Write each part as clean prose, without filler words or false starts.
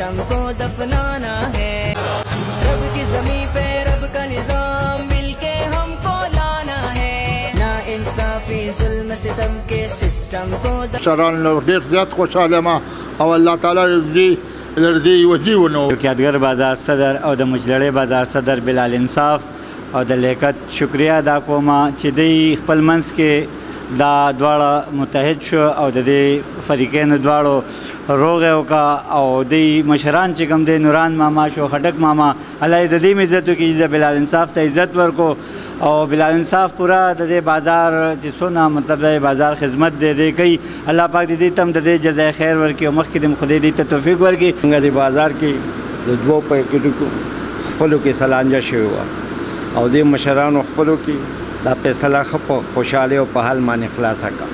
सिस्टम को दफनाना है। रब की ज़मीं पे रब का निज़ाम मिलके हमको लाना है। ना इंसाफी जुल्म सितम के सिस्टम को شران ډېر زیات خوشحاله ما او الله تعالی رضی وزیونو یادګر بازار صدر او د مجلړې بازار صدر بلال انصاف او د لیاقت شکریا ادا کوم چې دوی خپل منځ کې دا دواړه متحد شو او د دې فریقینو دواړو روغې وکړه او دوی مشران چې کوم دی نوران ماما شو خټک ماما الله یې د دې عزت وکړي د بلال انصاف ته عزت ورکو او بلال انصاف پورا د دې بازار چې څونه مطلب د بازار خدمت دی کوي الله پاک دې تم د دې جزای خیر ورکړي او مخکې د خدای دې ته توفیق ورکړي. څنګه د بازار کې د دوو پیکټو خپلو کې سلانجه شوې وه او دې مشرانو خپلو کې دا فیصله ښه په خوشحالۍ او په حل باندې خلاصه کړه.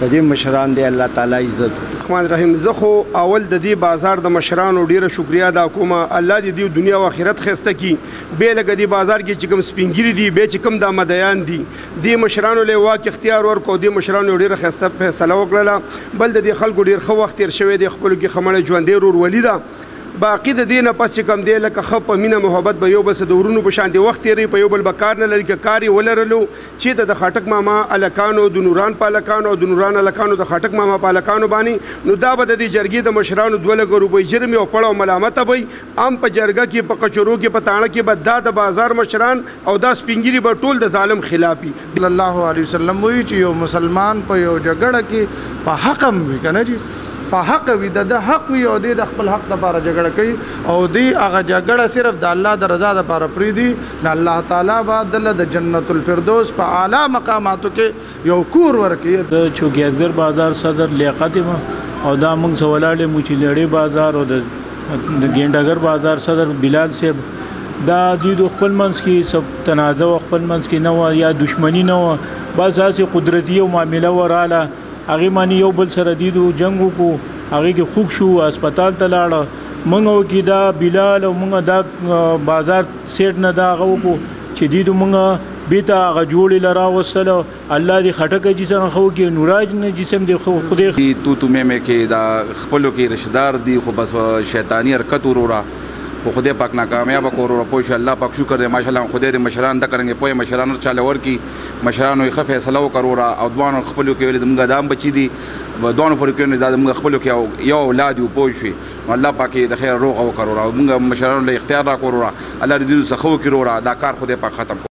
د دې مشران دی الله تعالی عزت الرحمن الرحیم. زه خو اول د دې بازار د مشرانو ډیره شکریا ادا کوم. الله دې دنیا او آخرت ښایسته کړي. بې لکه دې بازار کې چې کوم سپینګیري دي بیا چې کوم دا مدیان دي دې مشرانو له واک اختیار ورکړو. دې مشرانو ډیره ښایسته فیصله وکړله. بل د دې خلکو ډیر ښه وخت تېر شوی دی. خپلو کې خمړه ژوندی ورولي ده. باقي د دې نه پس چې کوم دی لکه ښه په مینه محبت به یو بل سره د ورونو په شان دی وخت تېروي په یو بل به کار نه لري که کار یې ولرلو چېرته د خاټک ماما هلکانو د نوران په هلکانو او د نوران هلکانو د خاټک ماما په هلکانو باندې نو دا به د دې جرګې د مشرانو 2 لکه روپۍ جرم او پړ او ملامته به هم په جرګه کې په کچرو کې په تاڼه کې به دا د بازار مشران او دا سپینګیري به ټول د ظالم خلاف وي. صلی الله علیه وسلم وایي چې یو مسلمان په یو جګړه کې په حق هم وي که نه جي په حق وي د حق وي او د خپل حق لپاره جګړه کوي او دی هغه جګړه صرف د الله د رضا لپاره پرېږدي نو الله تعالی به دله د جنت الفردوس په اعلی مقاماتو کې یو کور ورکوي. د چوکیدګر بازار صدر لیاقت یم او دا موږ سره ولاړ یو چې لړې بازار او د ګینډګر بازار صدر بلال صاحب دا دوی د خپل منځ کې سب تنازع خپل منځ کې نه وه یا دشمني نه وه بس هسې قدرتي یو معامله وراله هغې باندې یو بل سره دیدو جنګ وکړو هغې کې خوږ شو هسپتال ته لاړه موږ وکړي دا بلال او موږ دا بازار سیټ نه دا هغه وکړو چې دیدو موږ بیرته هغه جوړې له راوستله الله دې خټکه جسم ښه وکړي نوراج نه جسم دې خدای تو میمه کې دا خپلو کې رشدار دي خو بس شیطانی حرکت وروره वो खुदे पाक नाकामयाब को पोश अल्लाह पाक शुक्र है माशाल्लाह खुदे मशरान दा करेंगे पोए मशरान चाले वर की मशरान ख फैसला करोरा और दुआन खपलो के दमगा दाम बची दी दुआन फर के दमगा खपलो के यो औलाद पोश अल्लाह पाक द खैर रोग करोरा मशरान ले इख्तियार करोरा अल्लाह दी सखो करोरा दा कार खुदे पाक खत्म